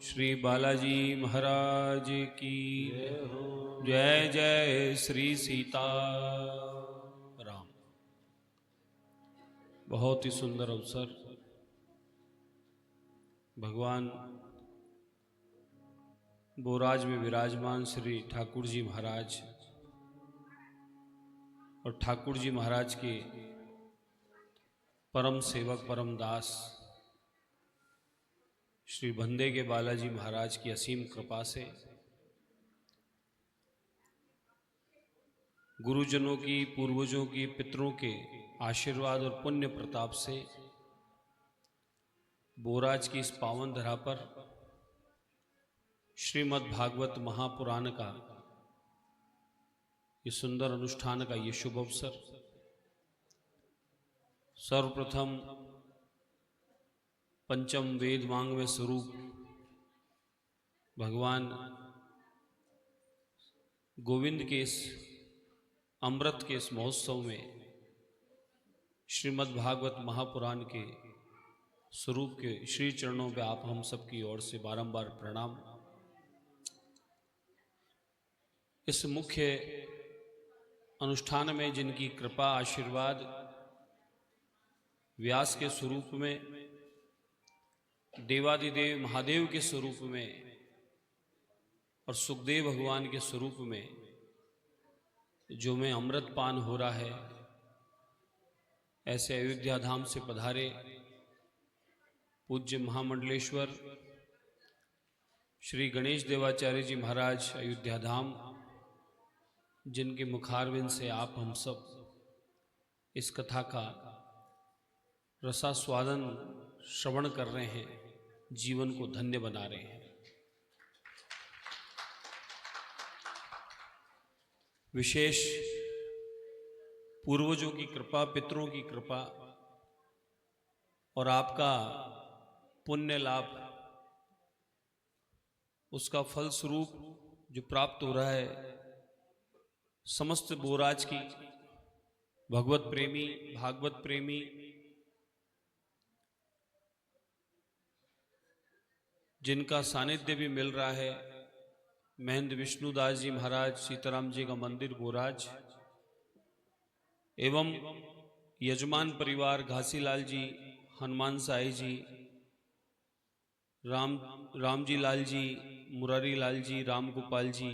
श्री बालाजी महाराज की जय जय श्री सीता राम। बहुत ही सुंदर अवसर भगवान बोराज में विराजमान श्री ठाकुर जी महाराज और ठाकुर जी महाराज के परम सेवक परम दास श्री बंदे के बालाजी महाराज की असीम कृपा से, गुरुजनों की, पूर्वजों की, पितरों के आशीर्वाद और पुण्य प्रताप से बोराज की इस पावन धरा पर श्रीमद् भागवत महापुराण का ये सुंदर अनुष्ठान का ये शुभ अवसर। सर्वप्रथम पंचम वेद वांग्मय स्वरूप भगवान गोविंद के इस अमृत के इस महोत्सव में श्रीमद् भागवत महापुराण के स्वरूप के श्री चरणों पे आप हम सब की ओर से बारंबार प्रणाम। इस मुख्य अनुष्ठान में जिनकी कृपा आशीर्वाद व्यास के स्वरूप में, देवादिदेव महादेव के स्वरूप में और सुखदेव भगवान के स्वरूप में जो में अमृत पान हो रहा है, ऐसे अयोध्या धाम से पधारे पूज्य महामंडलेश्वर श्री गणेश देवाचार्य जी महाराज अयोध्या धाम, जिनके मुखारविंद से आप हम सब इस कथा का रसास्वादन श्रवण कर रहे हैं, जीवन को धन्य बना रहे हैं। विशेष पूर्वजों की कृपा, पितरों की कृपा और आपका पुण्य लाभ, उसका फल स्वरूप जो प्राप्त हो रहा है, समस्त बोराज की भगवत प्रेमी, भागवत प्रेमी, जिनका सानिध्य भी मिल रहा है, महेंद्र विष्णुदास जी महाराज, सीताराम जी का मंदिर बोराज एवं यजमान परिवार घासीलाल जी, हनुमान साई जी, राम जी लाल जी, मुरारी लाल जी, राम गोपाल जी,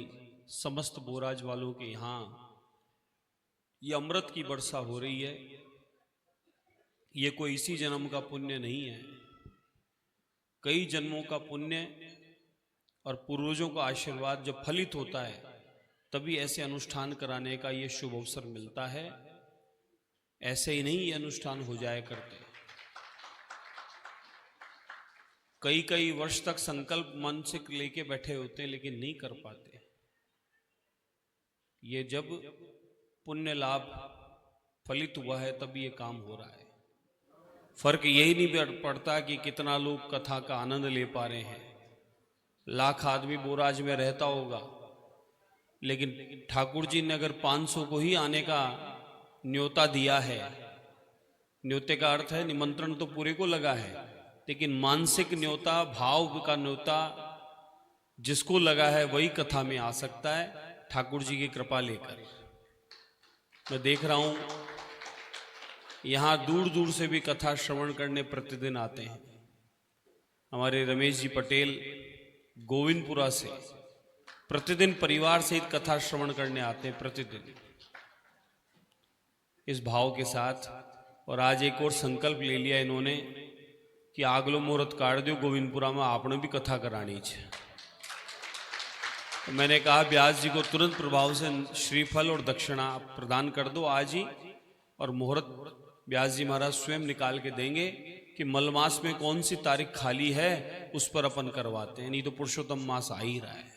समस्त बोराज वालों के यहाँ ये अमृत की वर्षा हो रही है। ये कोई इसी जन्म का पुण्य नहीं है, कई जन्मों का पुण्य और पूर्वजों का आशीर्वाद जब फलित होता है तभी ऐसे अनुष्ठान कराने का ये शुभ अवसर मिलता है। ऐसे ही नहीं ये अनुष्ठान हो जाया करते, कई कई वर्ष तक संकल्प मन से लेके बैठे होते हैं लेकिन नहीं कर पाते। ये जब पुण्य लाभ फलित हुआ है तभी ये काम हो रहा है। फर्क यही नहीं पड़ता कि कितना लोग कथा का आनंद ले पा रहे हैं। लाख आदमी बोराज में रहता होगा, लेकिन ठाकुर जी ने अगर 500 को ही आने का न्योता दिया है, न्योते का अर्थ है निमंत्रण तो पूरे को लगा है, लेकिन मानसिक न्योता, भाव का न्योता जिसको लगा है वही कथा में आ सकता है ठाकुर जी की कृपा लेकर। मैं देख रहा हूं यहां दूर दूर से भी कथा श्रवण करने प्रतिदिन आते हैं। हमारे रमेश जी पटेल गोविंदपुरा से प्रतिदिन परिवार सहित कथा श्रवण करने आते हैं प्रतिदिन इस भाव के साथ। और आज एक और संकल्प ले लिया इन्होंने कि आगलो मुहूर्त काट दो, गोविंदपुरा में आपने भी कथा करानी है। तो मैंने कहा व्यास जी को तुरंत प्रभाव से श्रीफल और दक्षिणा प्रदान कर दो आज ही, और मुहूर्त व्यास जी महाराज स्वयं निकाल के देंगे कि मलमास में कौन सी तारीख खाली है उस पर अपन करवाते हैं, नहीं तो पुरुषोत्तम मास आ ही रहा है।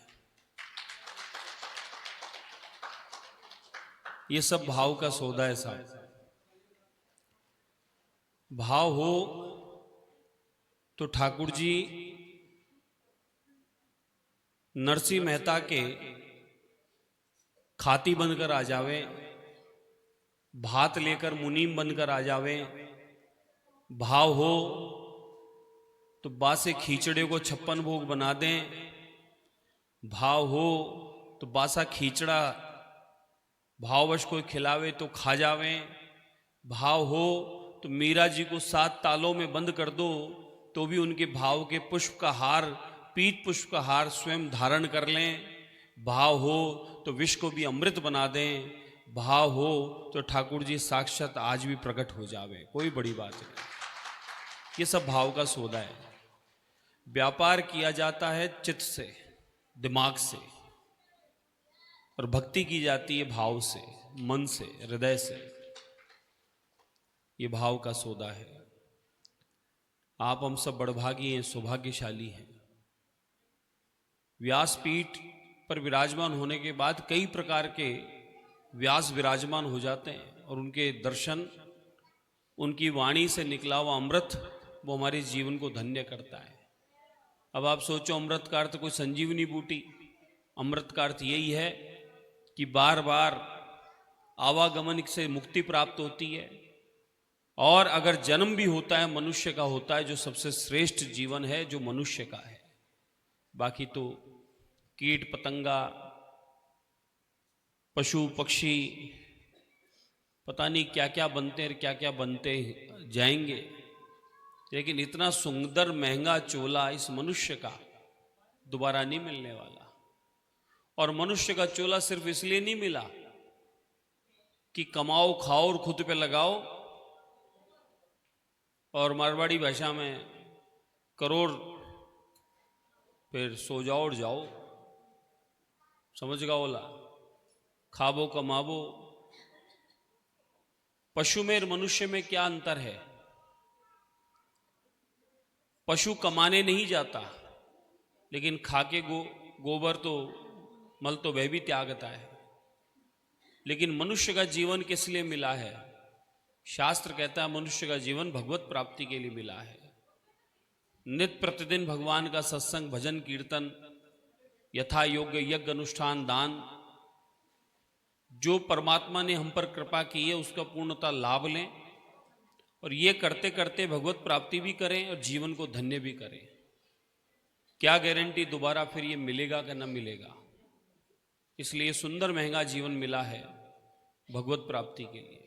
ये सब भाव का सौदा है साहब। भाव हो तो ठाकुर जी नरसिंह मेहता के खाती बनकर आ जावे, भात लेकर मुनीम बनकर आ जावे। भाव हो तो बासे खींचड़े को 56 भोग बना दें, भाव हो तो बासा खींचड़ा भाववश कोई खिलावे तो खा जावें, भाव हो तो मीरा जी को 7 तालों में बंद कर दो तो भी उनके भाव के पुष्प का हार, पीत पुष्प का हार स्वयं धारण कर लें, भाव हो तो विष को भी अमृत बना दें, भाव हो तो ठाकुर जी साक्षात आज भी प्रकट हो जावे, कोई बड़ी बात नहीं। ये सब भाव का सौदा है। व्यापार किया जाता है चित्त से, दिमाग से, और भक्ति की जाती है भाव से, मन से, हृदय से। ये भाव का सौदा है। आप हम सब बड़भागी हैं, सौभाग्यशाली हैं। व्यासपीठ पर विराजमान होने के बाद कई प्रकार के व्यास विराजमान हो जाते हैं और उनके दर्शन, उनकी वाणी से निकला हुआ अमृत वो हमारे जीवन को धन्य करता है। अब आप सोचो, अमृत का अर्थ कोई संजीवनी बूटी, अमृत का अर्थ यही है कि बार बार आवागमन से मुक्ति प्राप्त होती है, और अगर जन्म भी होता है मनुष्य का होता है, जो सबसे श्रेष्ठ जीवन है जो मनुष्य का है। बाकी तो कीट पतंगा, पशु पक्षी, पता नहीं क्या क्या बनते हैं, क्या क्या बनते जाएंगे, लेकिन इतना सुंदर महंगा चोला इस मनुष्य का दोबारा नहीं मिलने वाला। और मनुष्य का चोला सिर्फ इसलिए नहीं मिला कि कमाओ खाओ और खुद पे लगाओ, और मारवाड़ी भाषा में करोड़ फिर सो जाओ और जाओ, समझ गया बोला, खाबो कमाबो। पशु में और मनुष्य में क्या अंतर है? पशु कमाने नहीं जाता, लेकिन खाके गोबर तो मल तो वह भी त्यागता है। लेकिन मनुष्य का जीवन किस लिए मिला है? शास्त्र कहता है मनुष्य का जीवन भगवत प्राप्ति के लिए मिला है। नित्य प्रतिदिन भगवान का सत्संग, भजन, कीर्तन, यथा योग्य यज्ञ, अनुष्ठान, दान, जो परमात्मा ने हम पर कृपा की है उसका पूर्णतः लाभ लें, और ये करते करते भगवत प्राप्ति भी करें और जीवन को धन्य भी करें। क्या गारंटी दोबारा फिर ये मिलेगा कि न मिलेगा? इसलिए सुंदर महंगा जीवन मिला है भगवत प्राप्ति के लिए।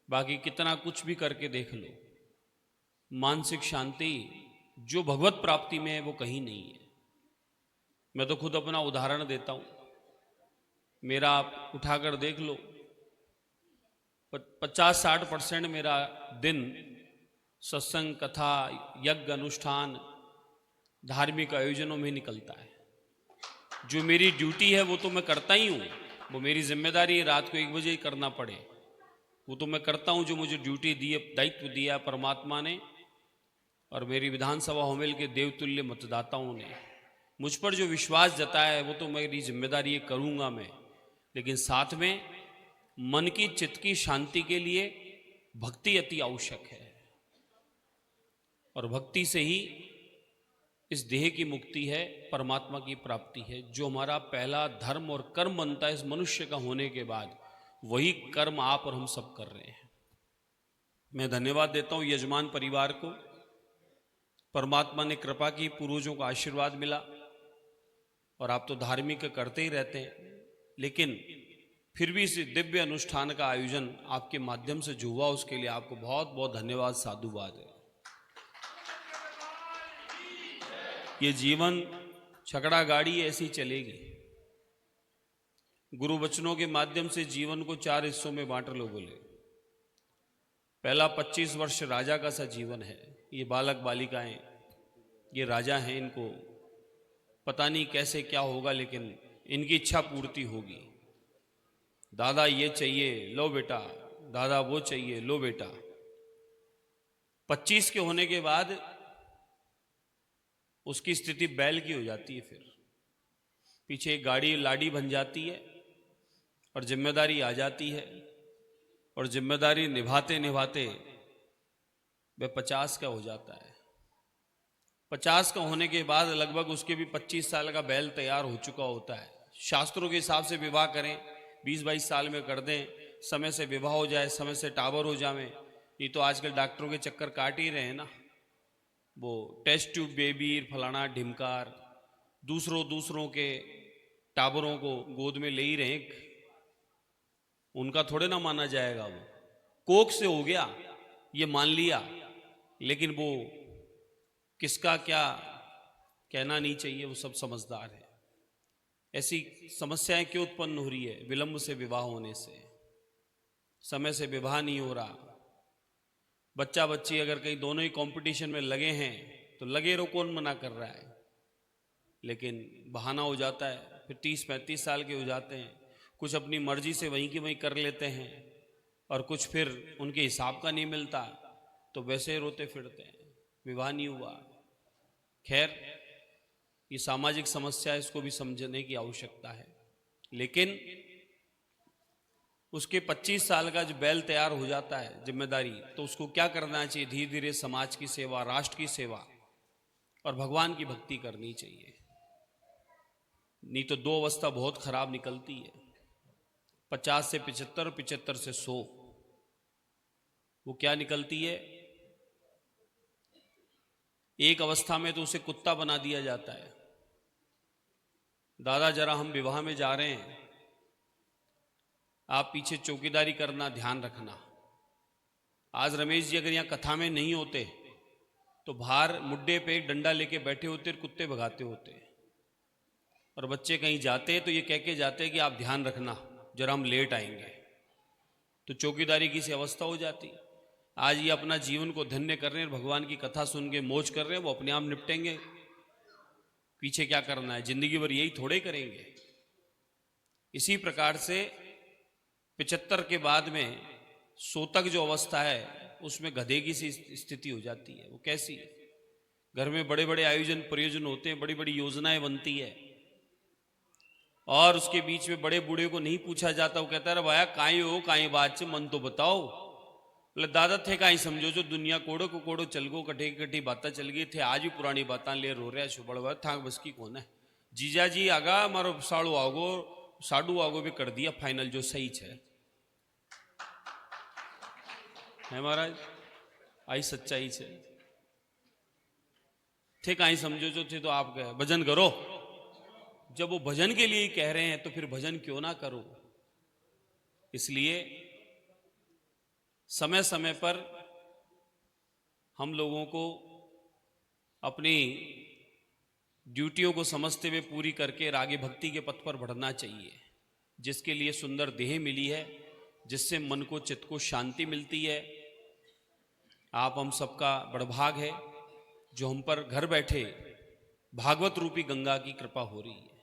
बाकी कितना कुछ भी करके देख लो, मानसिक शांति जो भगवत प्राप्ति में है वो कहीं नहीं है। मैं तो खुद अपना उदाहरण देता हूं, मेरा आप उठाकर देख लो, 50-60% मेरा दिन सत्संग, कथा, यज्ञ, अनुष्ठान, धार्मिक आयोजनों में निकलता है। जो मेरी ड्यूटी है वो तो मैं करता ही हूँ, वो मेरी जिम्मेदारी है, रात को 1 बजे ही करना पड़े वो तो मैं करता हूँ। जो मुझे ड्यूटी दी है, दायित्व दिया परमात्मा ने, और मेरी विधानसभा होमेल के देवतुल्य मतदाताओं ने मुझ पर जो विश्वास जताया है वो तो मेरी जिम्मेदारी है, करूँगा मैं। लेकिन साथ में मन की, चित्त की शांति के लिए भक्ति अति आवश्यक है, और भक्ति से ही इस देह की मुक्ति है, परमात्मा की प्राप्ति है। जो हमारा पहला धर्म और कर्म बनता है इस मनुष्य का होने के बाद, वही कर्म आप और हम सब कर रहे हैं। मैं धन्यवाद देता हूं यजमान परिवार को। परमात्मा ने कृपा की, पूर्वजों का आशीर्वाद मिला, और आप तो धार्मिक करते ही रहते हैं, लेकिन फिर भी इस दिव्य अनुष्ठान का आयोजन आपके माध्यम से जो हुआ उसके लिए आपको बहुत बहुत धन्यवाद, साधुवाद है। ये जीवन छकड़ा गाड़ी ऐसी चलेगी। गुरु वचनों के माध्यम से जीवन को 4 हिस्सों में बांट लो बोले। पहला 25 वर्ष राजा का सा जीवन है। ये बालक बालिकाएं, ये राजा हैं, इनको पता नहीं कैसे क्या होगा, लेकिन इनकी इच्छा पूर्ति होगी। दादा ये चाहिए, लो बेटा, दादा वो चाहिए, लो बेटा। 25 के होने के बाद उसकी स्थिति बैल की हो जाती है। फिर पीछे एक गाड़ी लाडी बन जाती है और जिम्मेदारी आ जाती है, और जिम्मेदारी निभाते निभाते वह 50 का हो जाता है। 50 का होने के बाद लगभग उसके भी 25 साल का बैल तैयार हो चुका होता है। शास्त्रों के हिसाब से विवाह करें, 20-22 साल में कर दें, समय से विवाह हो जाए, समय से टावर हो जाए। ये तो आजकल डॉक्टरों के चक्कर काट ही रहे हैं ना। वो टेस्ट ट्यूब बेबी फलाना ढिमकार दूसरों के टाबरों को गोद में ले ही रहे, उनका थोड़े ना माना जाएगा। वो कोख से हो गया ये मान लिया, लेकिन वो किसका क्या कहना नहीं चाहिए, वो सब समझदार है। ऐसी समस्याएं क्यों उत्पन्न हो रही है? विलंब से विवाह होने से, समय से विवाह नहीं हो रहा। बच्चा बच्ची अगर कहीं दोनों ही कंपटीशन में लगे हैं तो लगे रहो, कौन मना कर रहा है, लेकिन बहाना हो जाता है, फिर 30-35 साल के हो जाते हैं, कुछ अपनी मर्जी से वहीं की वहीं कर लेते हैं और कुछ फिर उनके हिसाब का नहीं मिलता तो वैसे रोते फिरते हैं, विवाह नहीं हुआ। खैर, ये सामाजिक समस्या है, इसको भी समझने की आवश्यकता है। लेकिन उसके 25 साल का जो बैल तैयार हो जाता है जिम्मेदारी, तो उसको क्या करना चाहिए? धीरे धीरे समाज की सेवा, राष्ट्र की सेवा और भगवान की भक्ति करनी चाहिए। नहीं तो दो अवस्था बहुत खराब निकलती है, 50 से 75, 75 से 100। वो क्या निकलती है? एक अवस्था में तो उसे कुत्ता बना दिया जाता है। दादा जरा हम विवाह में जा रहे हैं, आप पीछे चौकीदारी करना, ध्यान रखना। आज रमेश जी अगर यहाँ कथा में नहीं होते तो बाहर मुड्डे पे एक डंडा लेके बैठे होते और कुत्ते भगाते होते, और बच्चे कहीं जाते तो ये कह के जाते कि आप ध्यान रखना जरा हम लेट आएंगे, तो चौकीदारी की सी अवस्था हो जाती। आज ये अपना जीवन को धन्य कर रहे हैं, भगवान की कथा सुन के मौज कर रहे हैं, वो अपने आप निपटेंगे। पीछे क्या करना है, जिंदगी भर यही थोड़े करेंगे। इसी प्रकार से 75 के बाद में 100 तक जो अवस्था है उसमें गधे की सी स्थिति हो जाती है। वो कैसी है? घर में बड़े बड़े आयोजन प्रयोजन होते हैं, बड़ी बड़ी योजनाएं बनती है, और उसके बीच में बड़े बूढ़े को नहीं पूछा जाता। वो कहता है भाया काई हो, काई बात से मन तो बताओ। बोले दादा थे काई समझो, जो दुनिया कोड़ो को कोड़ो चल गो, कटे कटी बातें चल गई थे, आज भी पुरानी बातें ले रो रहा शुबड़ था बस की कौन है। जीजा जी आगा मारो साड़ू आगो, साडू आगो भी कर दिया फाइनल, जो सही है महाराज, आई सच्चाई है। थे काई समझो जो थे, तो आप कहे भजन करो। जब वो भजन के लिए कह रहे हैं तो फिर भजन क्यों ना करो। इसलिए समय समय पर हम लोगों को अपनी ड्यूटियों को समझते हुए पूरी करके आगे भक्ति के पथ पर बढ़ना चाहिए, जिसके लिए सुंदर देह मिली है, जिससे मन को चित्त को शांति मिलती है। आप हम सबका बड़भाग है जो हम पर घर बैठे भागवत रूपी गंगा की कृपा हो रही है।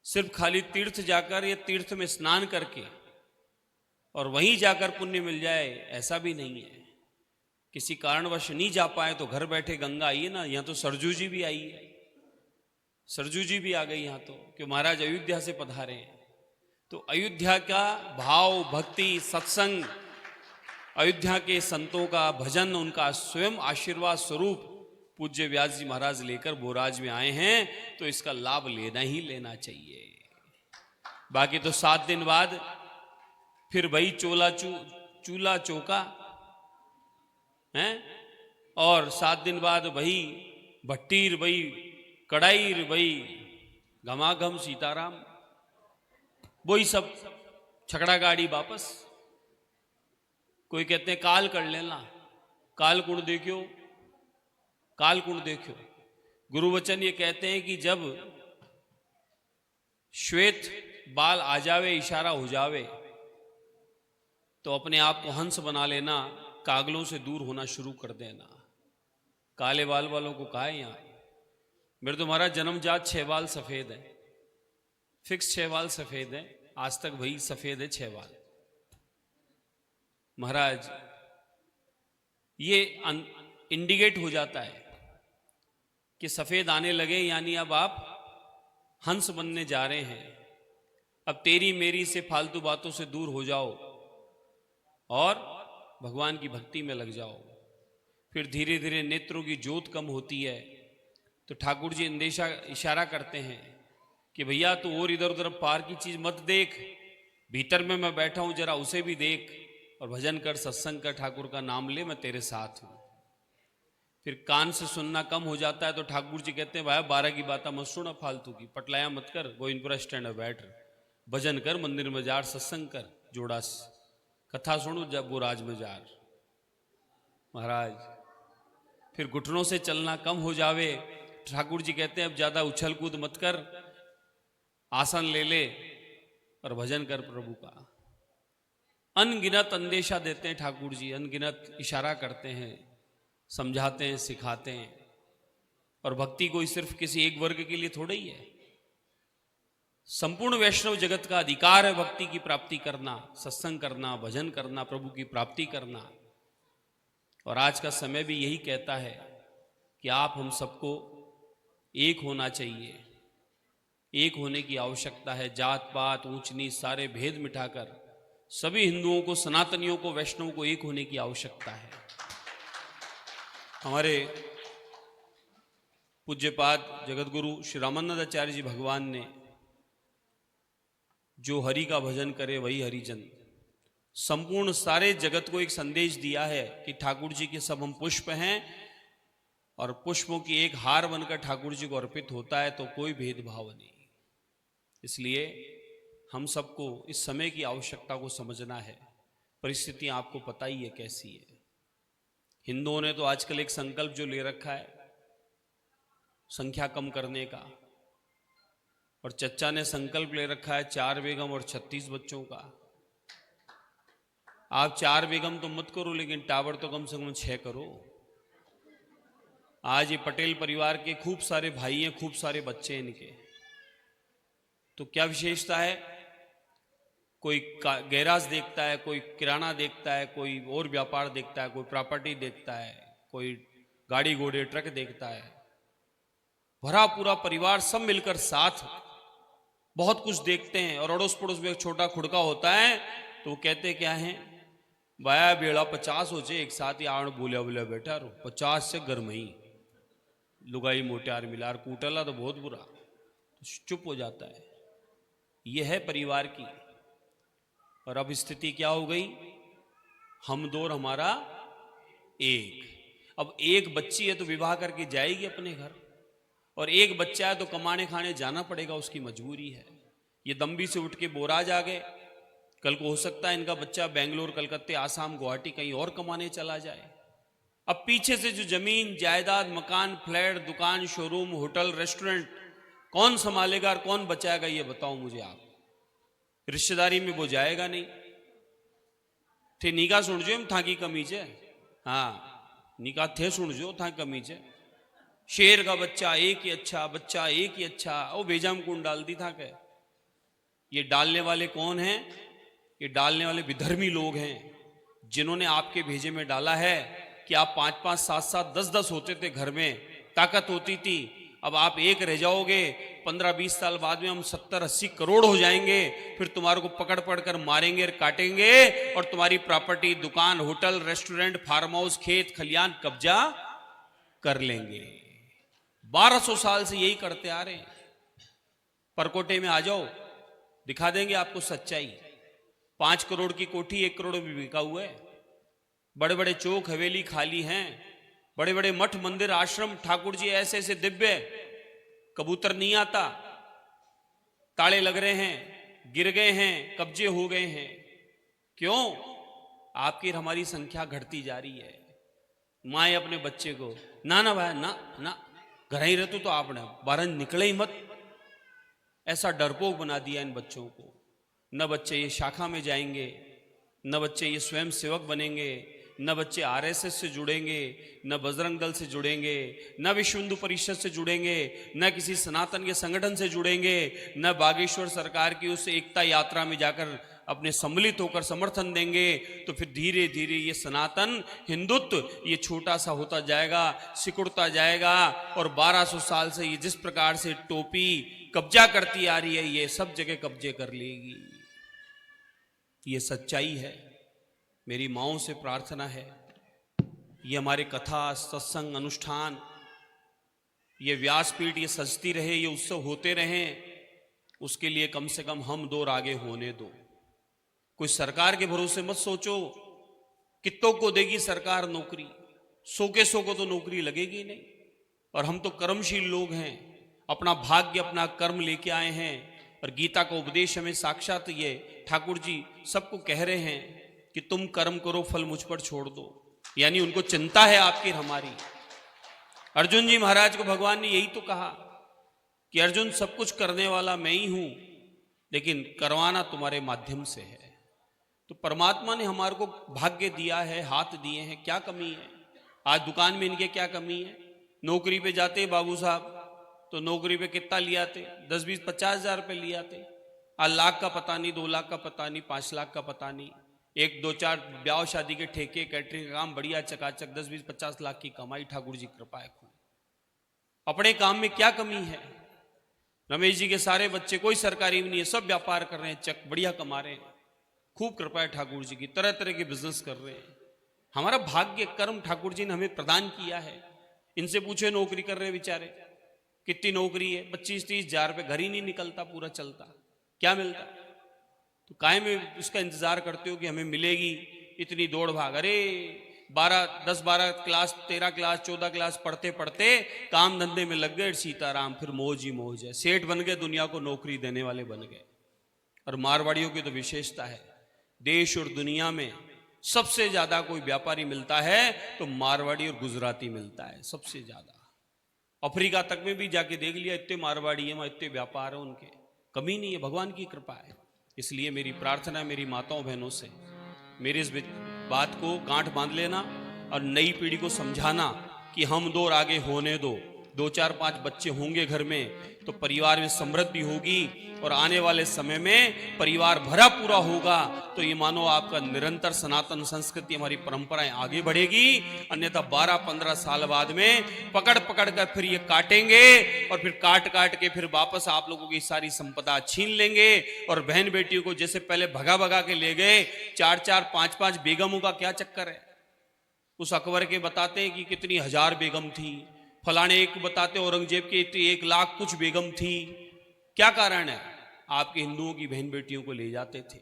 सिर्फ खाली तीर्थ जाकर या तीर्थ में स्नान करके और वहीं जाकर पुण्य मिल जाए ऐसा भी नहीं है। किसी कारणवश नहीं जा पाए तो घर बैठे गंगा आई है ना। यहाँ तो सरजू जी भी आई है, सरजू जी भी आ गई यहाँ तो, कि महाराज अयोध्या से पधारे हैं। तो अयोध्या का भाव, भक्ति, सत्संग, अयोध्या के संतों का भजन, उनका स्वयं आशीर्वाद स्वरूप पूज्य व्यास जी महाराज लेकर बोराज में आए हैं, तो इसका लाभ लेना ही लेना चाहिए। बाकी तो 7 दिन बाद फिर वही चूल्हा चौका है, और 7 दिन बाद वही भट्टीर, वही कढ़ाई, वही घमाघम सीताराम, वही सब छकड़ा गाड़ी वापस। कोई कहते हैं काल कर लेना, काल कुण देखो, काल कुण देखो। गुरुवचन ये कहते हैं कि जब श्वेत बाल आ जावे, इशारा हो जावे, तो अपने आप को हंस बना लेना, कागलों से दूर होना शुरू कर देना। काले बाल वालों को कहा है यहाँ, मेरे तो महाराज जन्मजात 6 बाल सफेद है, फिक्स 6 बाल सफेद है, आज तक वही सफेद है 6 बाल। महाराज ये इंडिकेट हो जाता है कि सफेद आने लगे, यानी अब आप हंस बनने जा रहे हैं। अब तेरी मेरी से फालतू बातों से दूर हो जाओ और भगवान की भक्ति में लग जाओ। फिर धीरे धीरे नेत्रों की ज्योत कम होती है, तो ठाकुर जी इशारा करते हैं कि भैया तू और इधर उधर पार की चीज मत देख, भीतर में मैं बैठा हूं जरा उसे भी देख, और भजन कर, सत्संग कर, ठाकुर का नाम ले, मैं तेरे साथ हूं। फिर कान से सुनना कम हो जाता है तो ठाकुर जी कहते हैं भाई 12 की बात मत सुना फालतू की, पटलाया मत कर, गोविंदपुरा स्टैंड है बैठ, भजन कर, मंदिर में जार, सत्संग कर, जोड़ास कथा सुनो जब वो राज में जार महाराज। फिर घुटनों से चलना कम हो जावे, ठाकुर जी कहते हैं अब ज्यादा उछल कूद मत कर, आसन ले ले और भजन कर प्रभु का। अनगिनत अंदेशा देते हैं ठाकुर जी, अनगिनत इशारा करते हैं, समझाते हैं, सिखाते हैं। और भक्ति कोई सिर्फ किसी एक वर्ग के लिए थोड़ा ही है, संपूर्ण वैष्णव जगत का अधिकार है भक्ति की प्राप्ति करना, सत्संग करना, भजन करना, प्रभु की प्राप्ति करना। और आज का समय भी यही कहता है कि आप हम सबको एक होना चाहिए, एक होने की आवश्यकता है। जात पात ऊंच नीच सारे भेद मिटाकर सभी हिंदुओं को, सनातनियों को, वैष्णवों को एक होने की आवश्यकता है। हमारे पूज्यपाद जगतगुरु श्री रामानंदाचार्य जी भगवान ने जो हरि का भजन करे वही हरिजन, संपूर्ण सारे जगत को एक संदेश दिया है कि ठाकुर जी के सब हम पुष्प हैं और पुष्पों की एक हार बनकर ठाकुर जी को अर्पित होता है, तो कोई भेदभाव नहीं। इसलिए हम सबको इस समय की आवश्यकता को समझना है। परिस्थितियां आपको पता ही है कैसी है। हिंदुओं ने तो आजकल एक संकल्प जो ले रखा है संख्या कम करने का, और चच्चा ने संकल्प ले रखा है 4 बेगम और 36 बच्चों का। आप 4 बेगम तो मत करो, लेकिन टावर तो कम से कम 6 करो। आज ये पटेल परिवार के खूब सारे भाई हैं, खूब सारे बच्चे हैं इनके, तो क्या विशेषता है? कोई गैराज देखता है, कोई किराना देखता है, कोई और व्यापार देखता है, कोई प्रॉपर्टी देखता है, कोई गाड़ी घोड़े ट्रक देखता है। भरा पूरा परिवार सब मिलकर साथ बहुत कुछ देखते हैं। और अड़ोस पड़ोस में एक छोटा खुड़का होता है तो वो कहते क्या है, बाया बेड़ा 50 हो जाए एक साथ ही आण बोलिया बोलिया बेटा रो 50 से गर्मई लुगाई मोटियार मिलार कूटला तो बहुत बुरा, तो चुप हो जाता है। यह है परिवार की। और अब स्थिति क्या हो गई, हम दो और हमारा एक। अब एक बच्ची है तो विवाह करके जाएगी अपने घर, और एक बच्चा है तो कमाने खाने जाना पड़ेगा, उसकी मजबूरी है। ये दम्बी से उठ के बोराज आ गए, कल को हो सकता है इनका बच्चा बेंगलोर, कलकत्ते, आसाम, गुवाहाटी कहीं और कमाने चला जाए। अब पीछे से जो जमीन जायदाद, मकान, फ्लैट, दुकान, शोरूम, होटल, रेस्टोरेंट कौन संभालेगा और कौन बचाएगा, ये बताओ मुझे आप। रिश्तेदारी में वो जाएगा नहीं। थे निका सुन जो था की कमीज है, हाँ निका थे सुन जो था कमीज है। शेर का बच्चा एक ही अच्छा, बच्चा एक ही अच्छा, ओ बेजाम कौन डाल दी था क्या? ये डालने वाले कौन हैं? ये डालने वाले विधर्मी लोग हैं, जिन्होंने आपके भेजे में डाला है कि आप 5-5, 7-7, 10-10 होते थे घर में, ताकत होती थी। अब आप एक रह जाओगे, 15-20 साल बाद में हम 70-80 करोड़ हो जाएंगे, फिर तुम्हारे को पकड़ पड़कर मारेंगे और काटेंगे, और तुम्हारी प्रॉपर्टी, दुकान, होटल, रेस्टोरेंट, फार्म हाउस, खेत खलियान कब्जा कर लेंगे। 1200 साल से यही करते आ रहे हैं। परकोटे में आ जाओ, दिखा देंगे आपको सच्चाई। 5 करोड़ की कोठी 1 करोड़ में बिका हुआ है। बड़े बड़े चौक हवेली खाली हैं, बड़े बड़े मठ मंदिर आश्रम ठाकुर जी ऐसे ऐसे दिव्य, कबूतर नहीं आता, ताले लग रहे हैं, गिर गए हैं, कब्जे हो गए हैं। क्यों? आपकी हमारी संख्या घटती जा रही है। माए अपने बच्चे को ना ना भाई ना ना घर ही रहते तो आपने बाहर निकले ही मत, ऐसा डरपोक बना दिया इन बच्चों को। न बच्चे ये शाखा में जाएंगे, न बच्चे ये स्वयं सेवक बनेंगे, न बच्चे आरएसएस से जुड़ेंगे, न बजरंग दल से जुड़ेंगे, न विश्व हिंदू परिषद से जुड़ेंगे, न किसी सनातन के संगठन से जुड़ेंगे, न बागेश्वर सरकार की उस एकता यात्रा में जाकर अपने सम्मिलित होकर समर्थन देंगे। तो फिर धीरे धीरे ये सनातन हिंदुत्व ये छोटा सा होता जाएगा, सिकुड़ता जाएगा, और 1200 साल से ये जिस प्रकार से टोपी कब्जा करती आ रही है, ये सब जगह कब्जे कर लेगी। ये सच्चाई है। मेरी माओं से प्रार्थना है, ये हमारे कथा, सत्संग, अनुष्ठान, ये व्यासपीठ ये सजती रहे, ये उत्सव होते रहें, उसके लिए कम से कम हम दो आगे होने दो। कोई सरकार के भरोसे मत सोचो, कितों को देगी सरकार नौकरी। 100 के 100 को तो नौकरी लगेगी नहीं। और हम तो कर्मशील लोग हैं, अपना भाग्य अपना कर्म लेके आए हैं। और गीता का उपदेश हमें साक्षात ये ठाकुर जी सबको कह रहे हैं कि तुम कर्म करो, फल मुझ पर छोड़ दो। यानी उनको चिंता है आपकी हमारी। अर्जुन जी महाराज को भगवान ने यही तो कहा कि अर्जुन, सब कुछ करने वाला मैं ही हूं, लेकिन करवाना तुम्हारे माध्यम से है। तो परमात्मा ने हमारे को भाग्य दिया है, हाथ दिए हैं, क्या कमी है? आज दुकान में इनके क्या कमी है? नौकरी पे जाते बाबू साहब तो नौकरी पे कितना लिया थे? 10, 20, 50 हजार रुपये लिया थे। आज लाख का पता नहीं, 2 लाख का पता नहीं, 5 लाख का पता नहीं। 1, 2, 4 ब्याह शादी के ठेके, कैटरिंग का काम बढ़िया चकाचक 10, 20, 50 लाख की कमाई। ठाकुर जी कृपा है खूब। अपने काम में क्या कमी है? रमेश जी के सारे बच्चे कोई सरकारी भी नहीं है, सब व्यापार कर रहे हैं, चक बढ़िया कमा रहे हैं। खूब कृपा है ठाकुर जी की, तरह तरह के बिजनेस कर रहे हैं। हमारा भाग्य कर्म ठाकुर जी ने हमें प्रदान किया है। इनसे पूछे नौकरी कर रहे बेचारे, कितनी नौकरी है? 25-30 हजार रुपये, घर ही नहीं निकलता, पूरा चलता, क्या मिलता? तो काहे में उसका इंतजार करते हो कि हमें मिलेगी? इतनी दौड़ भाग। अरे 10-12 क्लास, 13 क्लास, 14 क्लास पढ़ते पढ़ते काम धंधे में लग गए, सीताराम, फिर मौज ही मौज है। सेठ बन गए, दुनिया को नौकरी देने वाले बन गए। और मारवाड़ियों की तो विशेषता है, देश और दुनिया में सबसे ज्यादा कोई व्यापारी मिलता है तो मारवाड़ी और गुजराती मिलता है सबसे ज्यादा। अफ्रीका तक में भी जाके देख लिया, इतने मारवाड़ी है वहां, इतने व्यापार है उनके, कमी नहीं है, भगवान की कृपा है। इसलिए मेरी प्रार्थना है मेरी माताओं बहनों से, मेरी इस बात को गांठ बांध लेना और नई पीढ़ी को समझाना कि हम दो और आगे होने दो। 2, 4, 5 बच्चे होंगे घर में तो परिवार में समृद्धि होगी और आने वाले समय में परिवार भरा पूरा होगा। तो ये मानो आपका निरंतर सनातन संस्कृति, हमारी परंपराएं आगे बढ़ेगी। अन्यथा 12-15 साल बाद में पकड़ पकड़ कर फिर ये काटेंगे और फिर काट काट के फिर वापस आप लोगों की सारी संपदा छीन लेंगे। और बहन बेटियों को जैसे पहले भगा भगा के ले गए, 4-4, 5-5 बेगमों का क्या चक्कर है? उस अकबर के बताते हैं कि कितनी हजार बेगम थी, फलाने एक बताते औरंगजेब के 1 लाख कुछ बेगम थी। क्या कारण है? आपके हिंदुओं की बहन बेटियों को ले जाते थे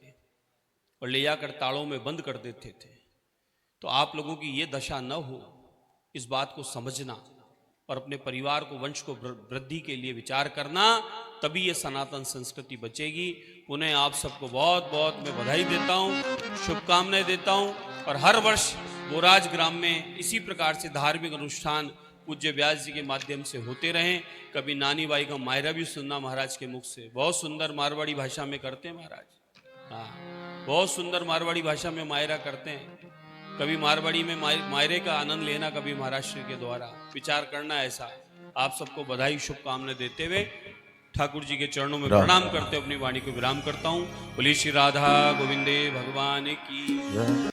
और ले जाकर तालों में बंद कर देते थे। तो आप लोगों की ये दशा न हो, इस बात को समझना और अपने परिवार को, वंश को वृद्धि के लिए विचार करना, तभी ये सनातन संस्कृति बचेगी। उन्हें आप सबको बहुत बहुत मैं बधाई देता हूँ, शुभकामनाएं देता हूँ। और हर वर्ष बोराज ग्राम में इसी प्रकार से धार्मिक अनुष्ठान पूज्य व्यास जी के माध्यम से होते रहें। कभी नानी बाई का मायरा भी सुनना महाराज के मुख से, बहुत सुंदर मारवाड़ी भाषा में करते हैं महाराज। हाँ, बहुत सुंदर मारवाड़ी भाषा में मायरा करते हैं। कभी मारवाड़ी में मायरे का आनंद लेना, कभी महाराष्ट्र के द्वारा विचार करना। ऐसा आप सबको बधाई शुभकामनाएं देते हुए ठाकुर जी के चरणों में प्रणाम करते अपनी वाणी को विराम करता हूँ। बोलिए श्री राधा गोविंदे भगवान की।